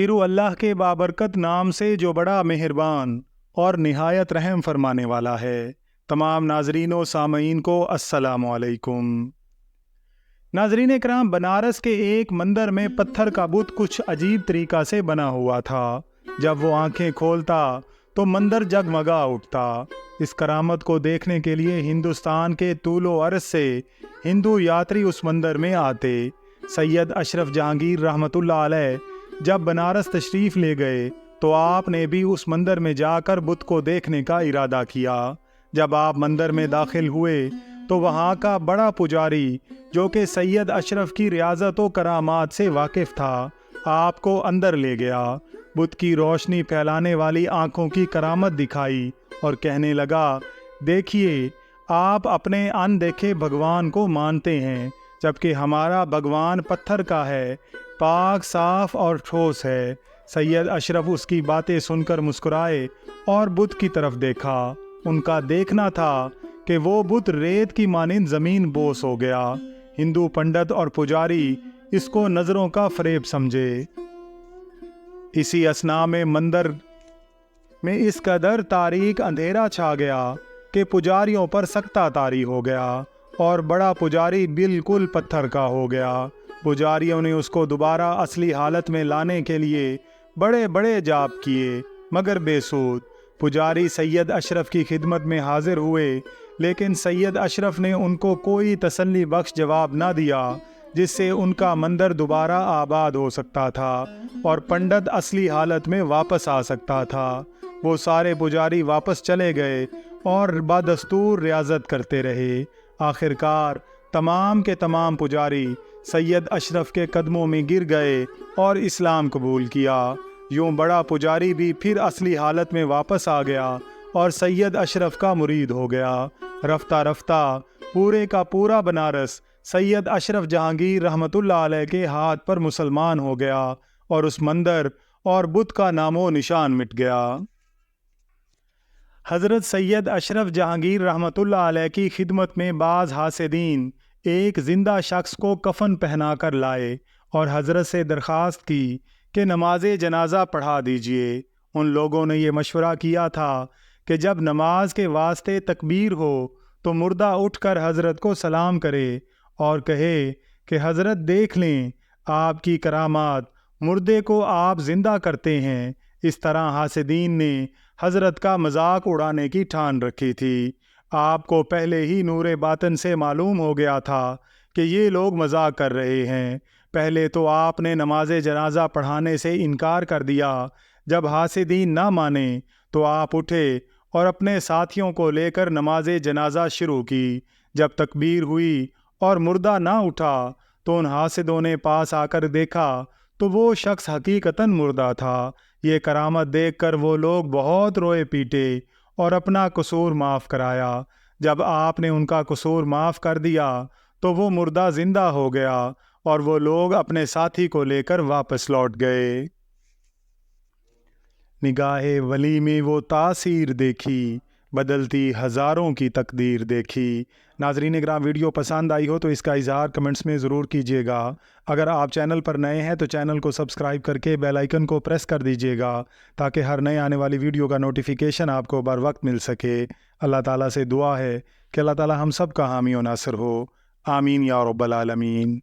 شروع اللہ کے بابرکت نام سے جو بڑا مہربان اور نہایت رحم فرمانے والا ہے۔ تمام ناظرین و سامعین کو السلام علیکم۔ ناظرین کرام، بنارس کے ایک مندر میں پتھر کا بت کچھ عجیب طریقہ سے بنا ہوا تھا۔ جب وہ آنکھیں کھولتا تو مندر جگمگا اٹھتا۔ اس کرامت کو دیکھنے کے لیے ہندوستان کے طول و عرض سے ہندو یاتری اس مندر میں آتے۔ سید اشرف جہانگیر رحمۃ اللہ علیہ جب بنارس تشریف لے گئے تو آپ نے بھی اس مندر میں جا کر بت کو دیکھنے کا ارادہ کیا۔ جب آپ مندر میں داخل ہوئے تو وہاں کا بڑا پجاری، جو کہ سید اشرف کی ریاضت و کرامات سے واقف تھا، آپ کو اندر لے گیا، بت کی روشنی پھیلانے والی آنکھوں کی کرامت دکھائی اور کہنے لگا، دیکھیے، آپ اپنے ان دیکھے بھگوان کو مانتے ہیں، جبکہ ہمارا بھگوان پتھر کا ہے، پاک، صاف اور ٹھوس ہے۔ سید اشرف اس کی باتیں سن کر مسکرائے اور بت کی طرف دیکھا۔ ان کا دیکھنا تھا کہ وہ بت ریت کی مانند زمین بوس ہو گیا۔ ہندو پنڈت اور پجاری اس کو نظروں کا فریب سمجھے۔ اسی اثناء میں مندر میں اس قدر تاریک اندھیرا چھا گیا کہ پجاریوں پر سکتہ طاری ہو گیا اور بڑا پجاری بالکل پتھر کا ہو گیا۔ پجاریوں نے اس کو دوبارہ اصلی حالت میں لانے کے لیے بڑے بڑے جاپ کیے، مگر بے سود۔ پجاری سید اشرف کی خدمت میں حاضر ہوئے، لیکن سید اشرف نے ان کو کوئی تسلی بخش جواب نہ دیا جس سے ان کا مندر دوبارہ آباد ہو سکتا تھا اور پنڈت اصلی حالت میں واپس آ سکتا تھا۔ وہ سارے پجاری واپس چلے گئے اور بدستور ریاضت کرتے رہے۔ آخرکار تمام کے تمام پجاری سید اشرف کے قدموں میں گر گئے اور اسلام قبول کیا۔ یوں بڑا پجاری بھی پھر اصلی حالت میں واپس آ گیا اور سید اشرف کا مرید ہو گیا۔ رفتہ رفتہ پورے کا پورا بنارس سید اشرف جہانگیر رحمۃ اللہ علیہ کے ہاتھ پر مسلمان ہو گیا اور اس مندر اور بت کا نام و نشان مٹ گیا۔ حضرت سید اشرف جہانگیر رحمۃ اللہ علیہ کی خدمت میں بعض حاسدین ایک زندہ شخص کو کفن پہنا کر لائے اور حضرت سے درخواست کی کہ نماز جنازہ پڑھا دیجیے۔ ان لوگوں نے یہ مشورہ کیا تھا کہ جب نماز کے واسطے تکبیر ہو تو مردہ اٹھ کر حضرت کو سلام کرے اور کہے کہ حضرت دیکھ لیں، آپ کی کرامات، مردے کو آپ زندہ کرتے ہیں۔ اس طرح حاسدین نے حضرت کا مذاق اڑانے کی ٹھان رکھی تھی۔ آپ کو پہلے ہی نور باطن سے معلوم ہو گیا تھا کہ یہ لوگ مذاق کر رہے ہیں۔ پہلے تو آپ نے نماز جنازہ پڑھانے سے انکار کر دیا۔ جب حاسدین نہ مانے تو آپ اٹھے اور اپنے ساتھیوں کو لے کر نماز جنازہ شروع کی۔ جب تکبیر ہوئی اور مردہ نہ اٹھا تو ان حاسدوں نے پاس آ کر دیکھا تو وہ شخص حقیقتاً مردہ تھا۔ یہ کرامت دیکھ کر وہ لوگ بہت روئے پیٹے اور اپنا قصور معاف کرایا۔ جب آپ نے ان کا قصور معاف کر دیا تو وہ مردہ زندہ ہو گیا اور وہ لوگ اپنے ساتھی کو لے کر واپس لوٹ گئے۔ نگاہ ولی میں وہ تاثیر دیکھی، بدلتی ہزاروں کی تقدیر دیکھی۔ ناظرین اگر ویڈیو پسند آئی ہو تو اس کا اظہار کمنٹس میں ضرور کیجیے گا۔ اگر آپ چینل پر نئے ہیں تو چینل کو سبسکرائب کر کے بیل آئیکن کو پریس کر دیجیے گا تاکہ ہر نئے آنے والی ویڈیو کا نوٹیفیکیشن آپ کو بر وقت مل سکے۔ اللہ تعالیٰ سے دعا ہے کہ اللہ تعالیٰ ہم سب کا حامی و ناصر ہو۔ آمین یا رب العالمین۔